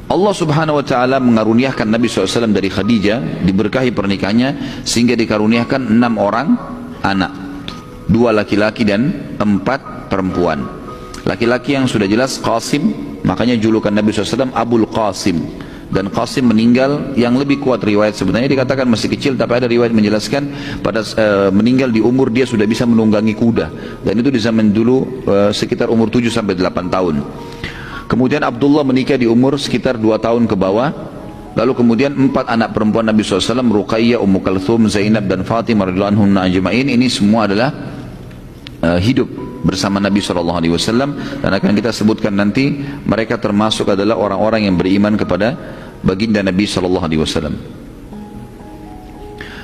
Allah subhanahu wa ta'ala mengaruniakan Nabi SAW dari Khadijah, diberkahi pernikahannya sehingga dikaruniakan 6 orang anak, 2 laki-laki dan 4 perempuan. Laki-laki yang sudah jelas Qasim, makanya julukan Nabi SAW Abul Qasim. Dan Qasim meninggal, yang lebih kuat riwayat sebenarnya dikatakan masih kecil, tapi ada riwayat menjelaskan pada meninggal di umur dia sudah bisa menunggangi kuda, dan itu di zaman dulu sekitar umur 7 sampai 8 tahun. Kemudian Abdullah menikah di umur sekitar 2 tahun ke bawah. Lalu kemudian 4 anak perempuan Nabi SAW, Ruqayyah, Ummu Kalthum, Zainab dan Fatimah radhiyallahu anhum ajma'in, ini semua adalah hidup bersama Nabi SAW, dan akan kita sebutkan nanti mereka termasuk adalah orang-orang yang beriman kepada baginda Nabi SAW.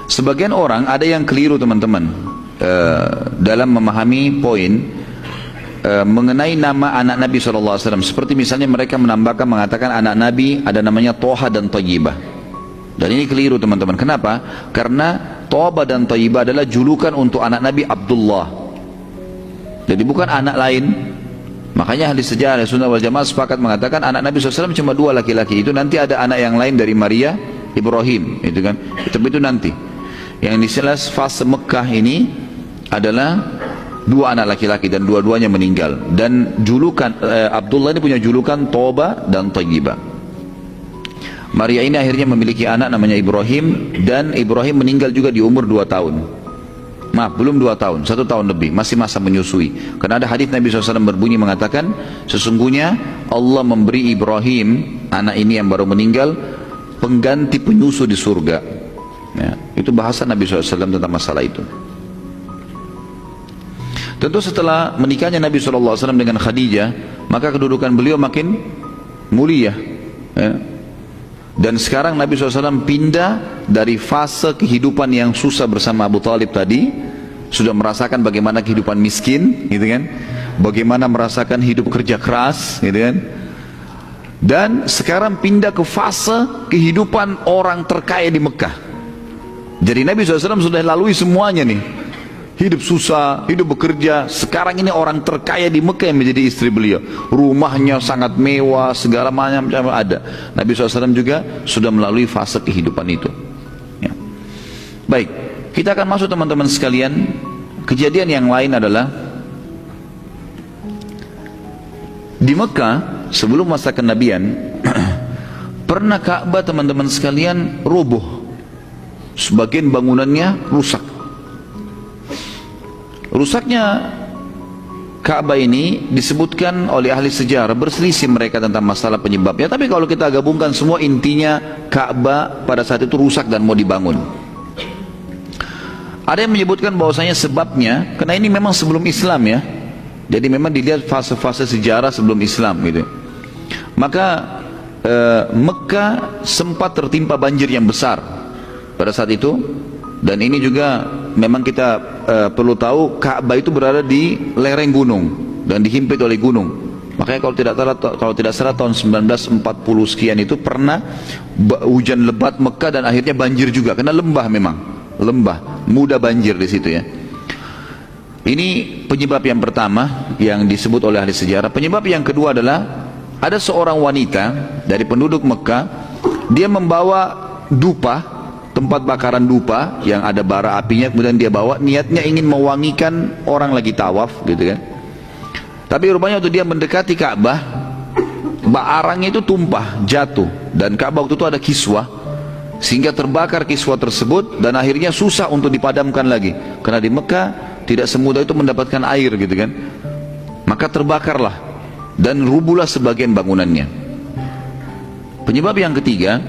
Sebagian orang ada yang keliru teman-teman dalam memahami poin mengenai nama anak Nabi SAW. Seperti misalnya mereka menambahkan, mengatakan anak Nabi ada namanya Toha dan Tayyibah, dan ini keliru teman-teman. Kenapa? Karena Toha dan Tayyibah adalah julukan untuk anak Nabi Abdullah, jadi bukan anak lain. Makanya ahli sejarah Sunnah wal Jamaah sepakat mengatakan anak Nabi SAW cuma 2 laki-laki. Itu nanti ada anak yang lain dari Maria, Ibrahim, itu kan. Tapi itu nanti. Yang jelas fase Mekah ini adalah 2 anak laki-laki dan dua-duanya meninggal. Dan julukan Abdullah ini punya julukan Toba dan Tayyibah. Maria ini akhirnya memiliki anak namanya Ibrahim, dan Ibrahim meninggal juga di umur 2 tahun. Maaf, belum 2 tahun, 1 tahun lebih, masih masa menyusui. Karena ada hadis Nabi SAW berbunyi mengatakan, sesungguhnya Allah memberi Ibrahim, anak ini yang baru meninggal, pengganti penyusu di surga. Ya, itu bahasa Nabi SAW tentang masalah itu. Tentu setelah menikahnya Nabi SAW dengan Khadijah, maka kedudukan beliau makin mulia. Ya. Dan sekarang Nabi SAW pindah dari fase kehidupan yang susah bersama Abu Talib tadi, sudah merasakan bagaimana kehidupan miskin, gitu kan? Bagaimana merasakan hidup kerja keras, gitu kan? Dan sekarang pindah ke fase kehidupan orang terkaya di Mekah. Jadi Nabi SAW sudah lalui semuanya nih. Hidup susah, hidup bekerja. Sekarang ini orang terkaya di Mekah yang menjadi istri beliau. Rumahnya sangat mewah, segala macam ada. Nabi SAW juga sudah melalui fase kehidupan itu. Ya. Baik, kita akan masuk teman-teman sekalian. Kejadian yang lain adalah di Mekah sebelum masa kenabian pernah Ka'bah teman-teman sekalian roboh. Sebagian bangunannya rusak. Rusaknya Ka'bah ini disebutkan oleh ahli sejarah, berselisih mereka tentang masalah penyebabnya. Tapi kalau kita gabungkan semua, intinya Ka'bah pada saat itu rusak dan mau dibangun. Ada yang menyebutkan bahwasanya sebabnya, karena ini memang sebelum Islam ya. Jadi memang dilihat fase-fase sejarah sebelum Islam gitu. Maka Mekah sempat tertimpa banjir yang besar pada saat itu. Dan ini juga memang kita perlu tahu, Ka'bah itu berada di lereng gunung dan dihimpit oleh gunung. Makanya kalau tidak salah tahun 1940 sekian itu pernah hujan lebat Mekah dan akhirnya banjir juga, karena lembah, memang lembah, mudah banjir di situ ya. Ini penyebab yang pertama yang disebut oleh ahli sejarah. Penyebab yang kedua adalah ada seorang wanita dari penduduk Mekah, dia membawa dupa, tempat bakaran dupa yang ada bara apinya, kemudian dia bawa, niatnya ingin mewangikan orang lagi tawaf gitu kan. Tapi rupanya waktu dia mendekati Ka'bah, barangnya itu tumpah, jatuh, dan Ka'bah waktu itu ada kiswah, sehingga terbakar kiswah tersebut, dan akhirnya susah untuk dipadamkan lagi, karena di Mekah tidak semudah itu mendapatkan air gitu kan. Maka terbakarlah dan rubuhlah sebagian bangunannya. Penyebab yang ketiga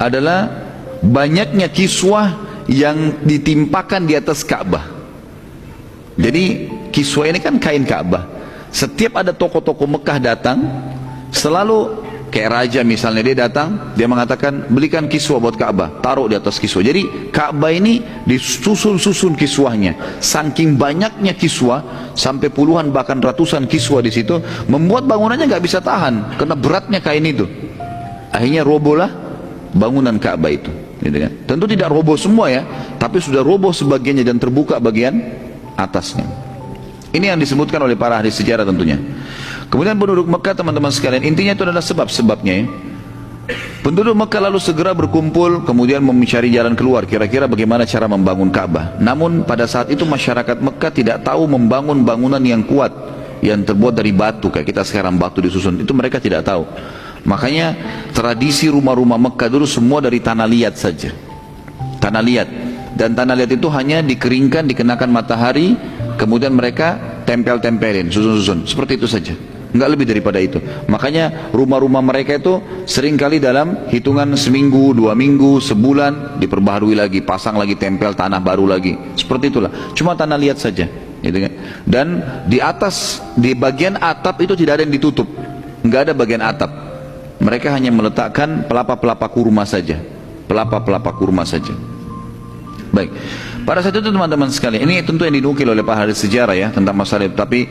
adalah banyaknya kiswah yang ditimpakan di atas Ka'bah. Jadi kiswah ini kan kain Ka'bah. Setiap ada tokoh-tokoh Mekah datang, selalu kayak raja misalnya, dia datang, dia mengatakan belikan kiswah buat Ka'bah, taruh di atas kiswah. Jadi Ka'bah ini disusun-susun kiswahnya. Saking banyaknya kiswah, sampai puluhan bahkan ratusan kiswah di situ, membuat bangunannya nggak bisa tahan karena beratnya kain itu. Akhirnya robohlah bangunan Ka'bah itu. Gitu kan? Tentu tidak roboh semua ya, tapi sudah roboh sebagiannya dan terbuka bagian atasnya. Ini yang disebutkan oleh para ahli sejarah tentunya. Kemudian penduduk Mekah teman-teman sekalian, intinya itu adalah sebab-sebabnya ya. Penduduk Mekah lalu segera berkumpul, kemudian mencari jalan keluar, kira-kira bagaimana cara membangun Ka'bah. Namun pada saat itu masyarakat Mekah tidak tahu membangun bangunan yang kuat, yang terbuat dari batu, kayak kita sekarang batu disusun, itu mereka tidak tahu. Makanya tradisi rumah-rumah Mekah dulu semua dari tanah liat saja. Tanah liat. Dan tanah liat itu hanya dikeringkan, dikenakan matahari, kemudian mereka tempel-tempelin, susun-susun, seperti itu saja. Enggak lebih daripada itu. Makanya rumah-rumah mereka itu seringkali dalam hitungan seminggu, 2 minggu, sebulan diperbaharui lagi, pasang lagi tempel tanah baru lagi. Seperti itulah. Cuma tanah liat saja, gitu kan. Dan di atas, di bagian atap itu tidak ada yang ditutup. Enggak ada bagian atap. Mereka hanya meletakkan pelapa-pelapa kurma saja. Pelapa-pelapa kurma saja. Baik. Pada saat itu teman-teman sekalian, ini tentu yang dinukil oleh para ahli sejarah ya tentang masalah itu, tapi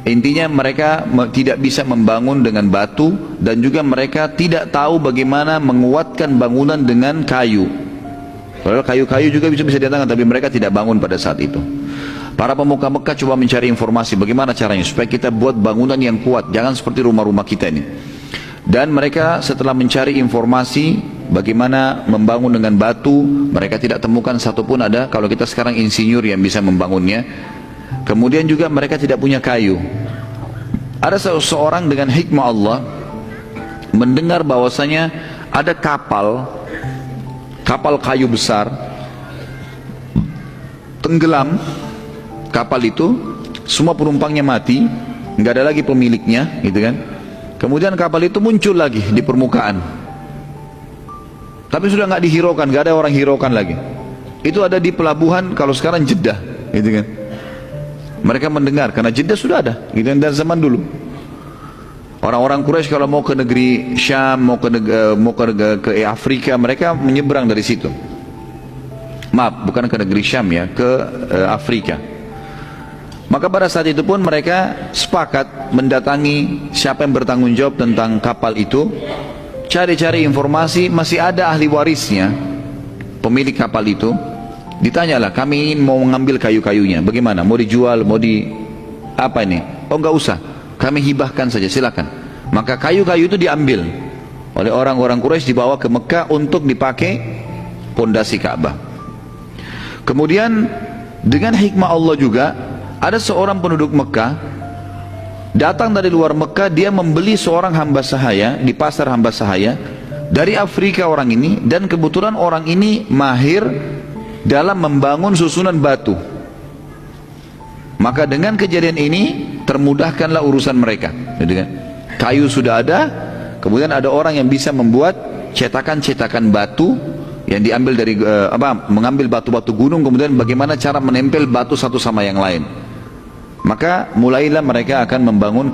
intinya mereka tidak bisa membangun dengan batu, dan juga mereka tidak tahu bagaimana menguatkan bangunan dengan kayu. Padahal kayu-kayu juga bisa didatangkan, tapi mereka tidak bangun pada saat itu. Para pemuka Mekah coba mencari informasi bagaimana caranya supaya kita buat bangunan yang kuat, jangan seperti rumah-rumah kita ini. Dan mereka setelah mencari informasi bagaimana membangun dengan batu, mereka tidak temukan satupun ada, kalau kita sekarang insinyur yang bisa membangunnya. Kemudian juga mereka tidak punya kayu. Ada seseorang dengan hikmah Allah mendengar bahwasanya ada kapal kayu besar tenggelam. Kapal itu semua penumpangnya mati, nggak ada lagi pemiliknya, gitu kan. Kemudian kapal itu muncul lagi di permukaan, tapi sudah nggak dihiraukan, nggak ada orang hiraukan lagi. Itu ada di pelabuhan kalau sekarang Jeddah, gitu kan. Mereka mendengar karena Jeddah sudah ada, gitu kan, dari zaman dulu. Orang-orang Quraisy kalau mau ke negeri Syam, mau ke Afrika, mereka menyeberang dari situ. Maaf, bukan ke negeri Syam ya, ke Afrika. Maka pada saat itu pun mereka sepakat mendatangi siapa yang bertanggung jawab tentang kapal itu, cari-cari informasi, masih ada ahli warisnya, pemilik kapal itu. Ditanyalah, kami ingin mau mengambil kayu-kayunya, bagaimana? Mau dijual, mau di apa ini? Oh enggak usah, kami hibahkan saja, silakan. Maka kayu-kayu itu diambil oleh orang-orang Quraisy, dibawa ke Mekah untuk dipakai pondasi Ka'bah. Kemudian dengan hikmah Allah juga, ada seorang penduduk Mekah datang dari luar Mekah, dia membeli seorang hamba sahaya di pasar hamba sahaya dari Afrika orang ini, dan kebetulan orang ini mahir dalam membangun susunan batu. Maka dengan kejadian ini termudahkanlah urusan mereka, gitu kan? Kayu sudah ada, kemudian ada orang yang bisa membuat cetakan-cetakan batu yang diambil dari mengambil batu-batu gunung, kemudian bagaimana cara menempel batu satu sama yang lain. Maka mulailah mereka akan membangun